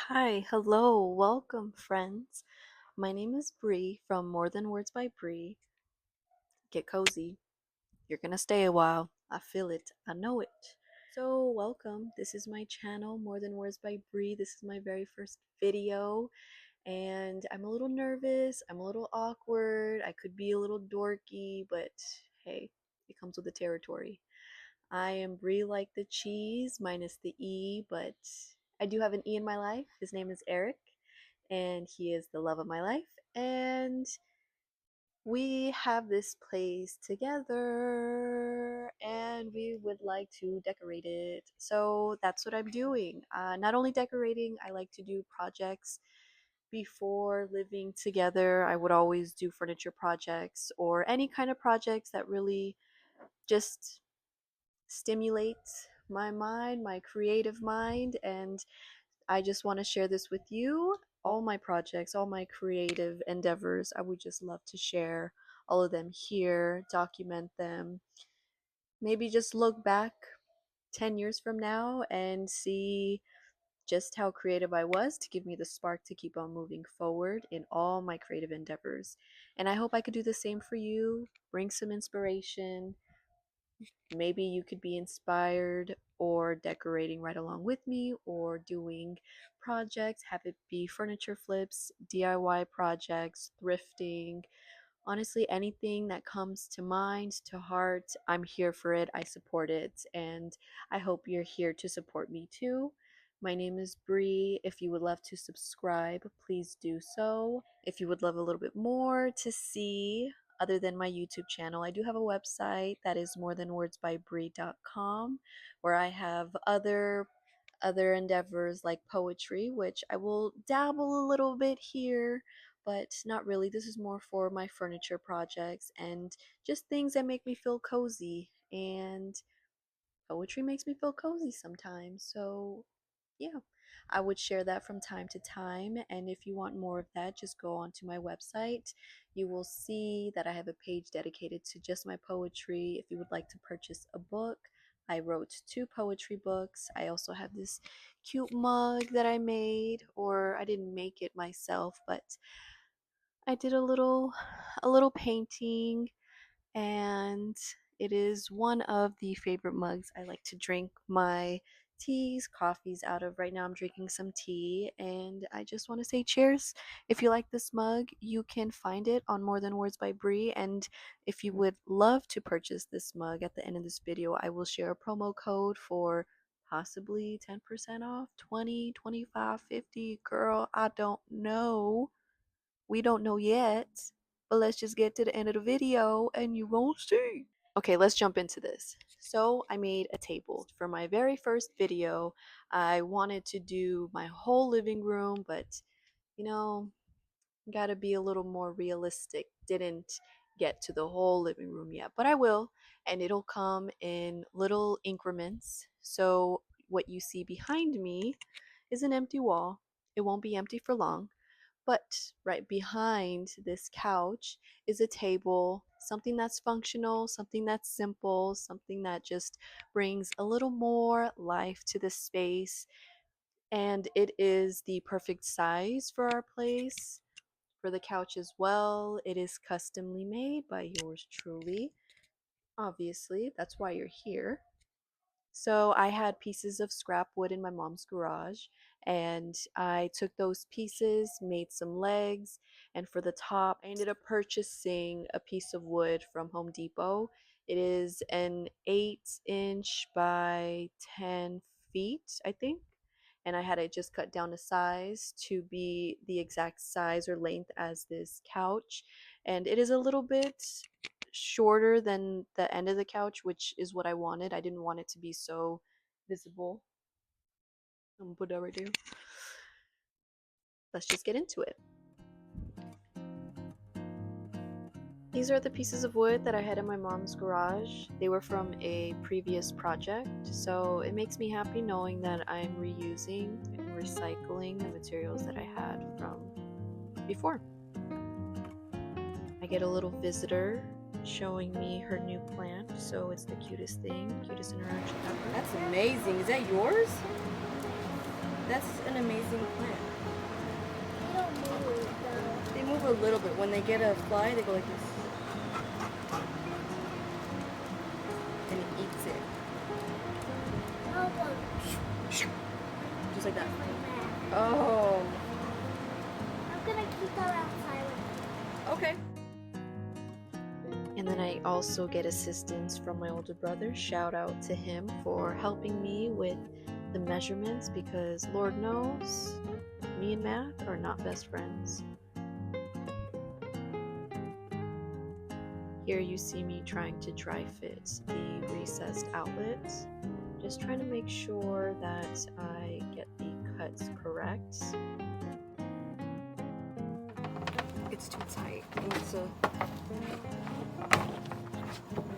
Hi, hello, welcome, friends. My name is Bree from More Than Words by Bree. Get cozy. You're gonna stay a while. I feel it. I know it. So, welcome. This is my channel, More Than Words by Bree. This is my very first video, and I'm a little nervous. I'm a little awkward. I could be a little dorky, but hey, it comes with the territory. I am Brie like the cheese, minus the E, but I do have an E in my life. His name is Eric, and he is the love of my life. And we have this place together, and we would like to decorate it. So that's what I'm doing. Not only decorating, I like to do projects. Before living together, I would always do furniture projects or any kind of projects that really just stimulates my mind, my creative mind, and I just want to share this with you. All my projects, all my creative endeavors, I would just love to share all of them here, document them, maybe just look back 10 years from now and see just how creative I was to give me the spark to keep on moving forward in all my creative endeavors. And I hope I could do the same for you, bring some inspiration. Maybe you could be inspired or decorating right along with me or doing projects, have it be furniture flips, DIY projects, thrifting. Honestly, anything that comes to mind, to heart, I'm here for it. I support it, and I hope you're here to support me too. My name is Bree. If you would love to subscribe, please do so. If you would love a little bit more to see other than my YouTube channel, I do have a website that is morethanwordsbybrie.com where I have other endeavors like poetry, which I will dabble a little bit here, but not really. This is more for my furniture projects and just things that make me feel cozy. And poetry makes me feel cozy sometimes. So, yeah, I would share that from time to time. And if you want more of that, just go onto my website. You will see that I have a page dedicated to just my poetry. If you would like to purchase a book, I wrote two poetry books. I also have this cute mug that I made, or I didn't make it myself, but I did a little painting, and it is one of the favorite mugs I like to drink my teas, coffees out of. Right now I'm drinking some tea, and I just want to say cheers. If you like this mug, you can find it on More Than Words by Bree, and if you would love to purchase this mug at the end of this video, I will share a promo code for possibly 10% off, 20, 25, 50. Girl, I don't know. We don't know yet, but let's just get to the end of the video and you won't see. Okay, let's jump into this. So I made a table. For my very first video, I wanted to do my whole living room, but you know, gotta be a little more realistic. Didn't get to the whole living room yet, but I will, and it'll come in little increments. So what you see behind me is an empty wall. It won't be empty for long. But right behind this couch is a table, something that's functional, something that's simple, something that just brings a little more life to the space. And it is the perfect size for our place. For the couch as well, it is customly made by yours truly. Obviously, that's why you're here. So I had pieces of scrap wood in my mom's garage, and I took those pieces, made some legs, and for the top, I ended up purchasing a piece of wood from Home Depot. It is an 8-inch by 10 feet, I think. And I had it just cut down to size to be the exact size or length as this couch. And it is a little bit shorter than the end of the couch, which is what I wanted. I didn't want it to be so visible. I'm gonna put that right there. Let's just get into it. These are the pieces of wood that I had in my mom's garage. They were from a previous project, so it makes me happy knowing that I'm reusing and recycling the materials that I had from before. I get a little visitor showing me her new plant, so it's the cutest thing, cutest interaction ever. That's amazing. Is that yours? That's an amazing plant. They don't move though. They move a little bit. When they get a fly, they go like this. And it eats it. Oh, well, Just like that. like that. Oh. I'm gonna keep that outside. Okay. And then I also get assistance from my older brother. Shout out to him for helping me with the measurements because Lord knows me and math are not best friends. Here you see me trying to dry fit the recessed outlets. Just trying to make sure that I get the cuts correct. It's too tight. I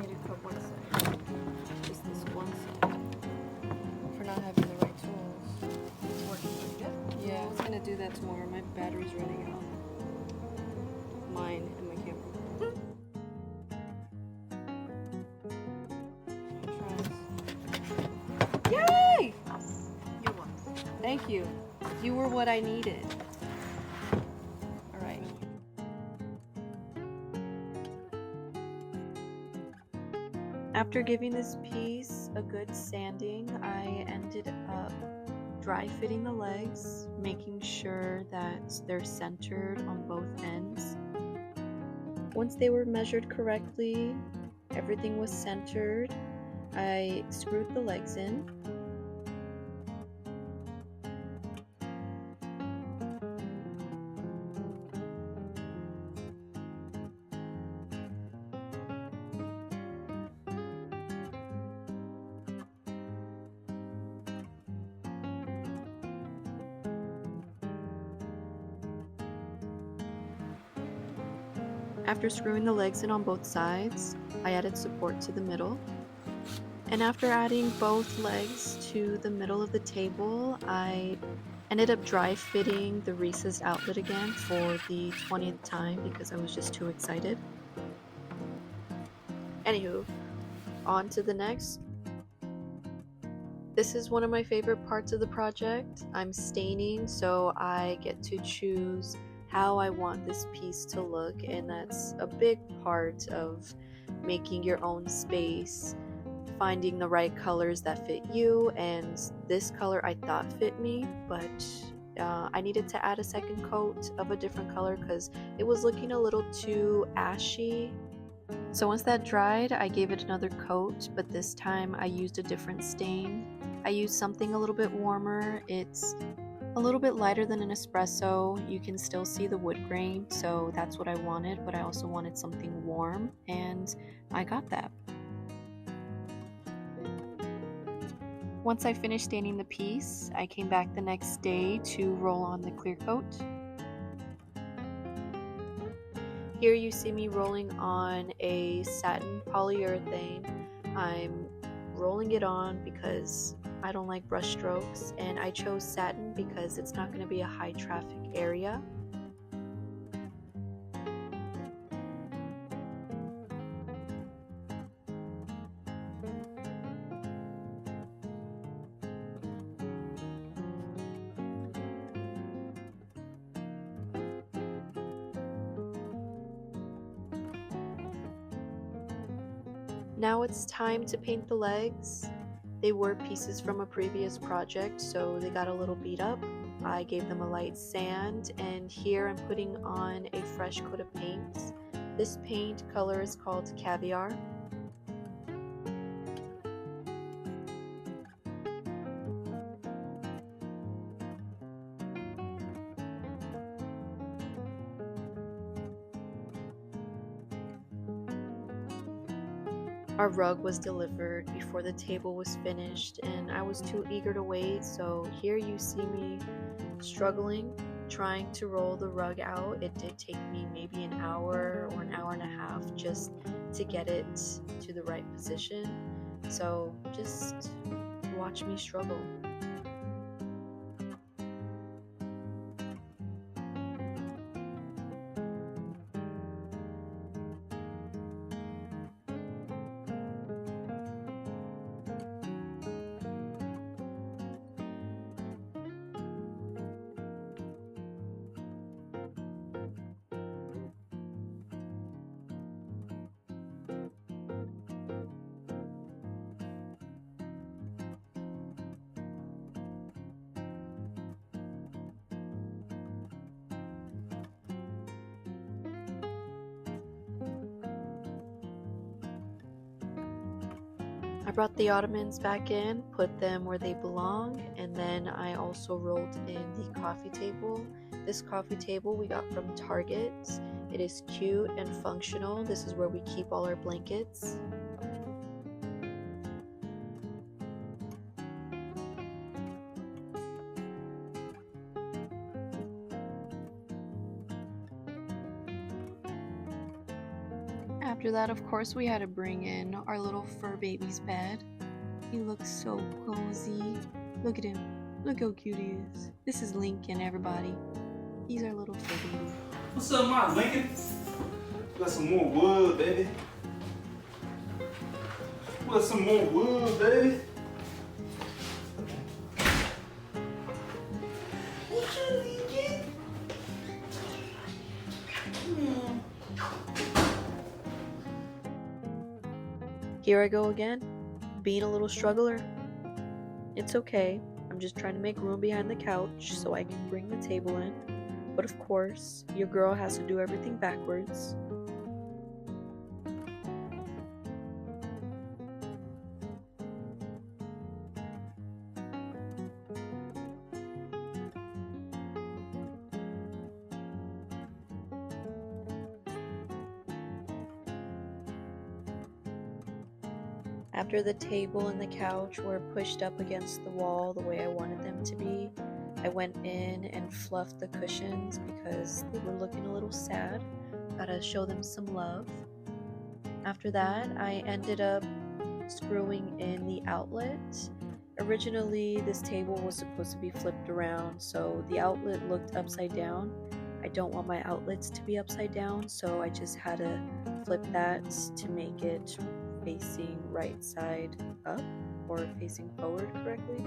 need to cut one side. Just this one side. For not having the right tools. It's working pretty good. Yeah, I was gonna do that tomorrow. My battery's running out. Mine and my camera. Yay! You won. Thank you. You were what I needed. All right. After giving this piece a good sanding, I ended up dry fitting the legs, making sure that they're centered on both ends. Once they were measured correctly, everything was centered, I screwed the legs in. After screwing the legs in on both sides, I added support to the middle. And after adding both legs to the middle of the table, I ended up dry fitting the recessed outlet again for the 20th time because I was just too excited. Anywho, on to the next. This is one of my favorite parts of the project. I'm staining, so I get to choose how I want this piece to look, and that's a big part of making your own space, finding the right colors that fit you. And this color I thought fit me, but I needed to add a second coat of a different color because it was looking a little too ashy. So once that dried, I gave it another coat, but this time I used a different stain. I used something a little bit warmer. It's a little bit lighter than an espresso. You can still see the wood grain, so that's what I wanted, but I also wanted something warm, and I got that. Once I finished staining the piece, I came back the next day to roll on the clear coat. Here you see me rolling on a satin polyurethane. I'm rolling it on because I don't like brush strokes, and I chose satin because it's not going to be a high traffic area. Now it's time to paint the legs. They were pieces from a previous project, so they got a little beat up. I gave them a light sand, and here I'm putting on a fresh coat of paint. This paint color is called Caviar. Our rug was delivered before the table was finished, and I was too eager to wait, so here you see me struggling, trying to roll the rug out. It did take me maybe an hour or an hour and a half just to get it to the right position, so just watch me struggle. I brought the ottomans back in, put them where they belong, and then I also rolled in the coffee table. This coffee table we got from Target. It is cute and functional. This is where we keep all our blankets. After that, of course, we had to bring in our little fur baby's bed. He looks so cozy. Look at him. Look how cute he is. This is Lincoln, everybody. He's our little fur baby. What's up, my Lincoln? Got some more wood, baby. Got some more wood, baby. What's up, Lincoln? Here I go again, being a little struggler. It's okay. I'm just trying to make room behind the couch so I can bring the table in. But of course, your girl has to do everything backwards. After the table and the couch were pushed up against the wall the way I wanted them to be, I went in and fluffed the cushions because they were looking a little sad. Gotta show them some love. After that, I ended up screwing in the outlet. Originally, this table was supposed to be flipped around, so the outlet looked upside down. I don't want my outlets to be upside down, so I just had to flip that to make it facing right side up or facing forward correctly.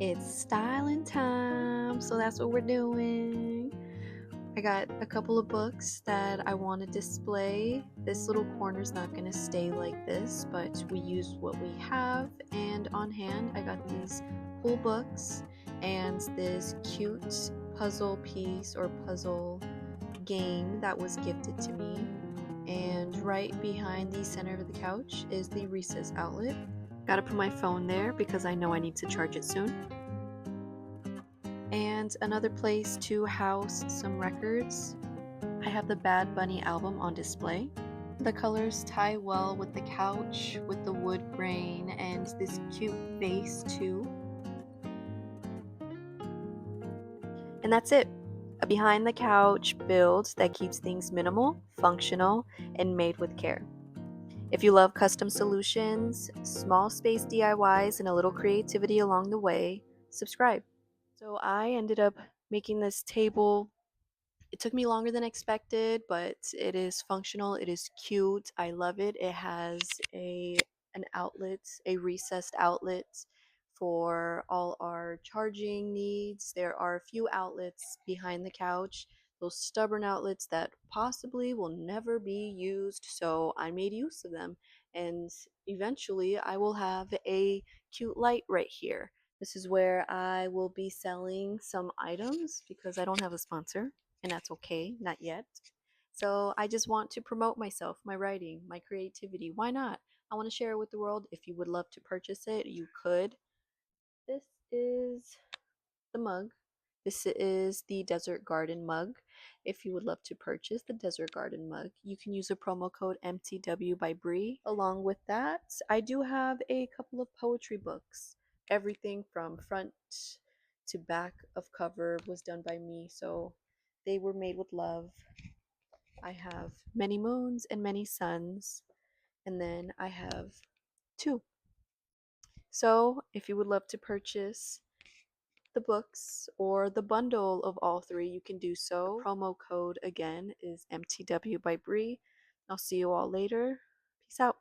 It's styling time, so that's what we're doing. I got a couple of books that I want to display. This little corner's not going to stay like this, but we used what we have, and on hand I got these cool books and this cute puzzle piece or puzzle game that was gifted to me. And right behind the center of the couch is the recess outlet. Gotta put my phone there because I know I need to charge it soon. And another place to house some records. I have the Bad Bunny album on display. The colors tie well with the couch, with the wood grain, and this cute vase too. And that's it. A behind the couch build that keeps things minimal, functional, and made with care. If you love custom solutions, small space DIYs, and a little creativity along the way, subscribe. So I ended up making this table. It took me longer than expected, but it is functional. It is cute. I love it. It has an outlet, a recessed outlet for all our charging needs. There are a few outlets behind the couch, those stubborn outlets that possibly will never be used, so I made use of them. And eventually I will have a cute light right here. This is where I will be selling some items because I don't have a sponsor, and that's okay, not yet. So I just want to promote myself, my writing, my creativity. Why not? I want to share it with the world. If you would love to purchase it, you could. This is the mug. This is the Desert Garden mug. If you would love to purchase the Desert Garden mug, you can use a promo code MTW by Bree. Along with that, I do have a couple of poetry books. Everything from front to back of cover was done by me, so they were made with love. I have many moons and many suns, and then I have two. So if you would love to purchase the books or the bundle of all three, you can do so. The promo code again is MTW by Bree. I'll see you all later. Peace out.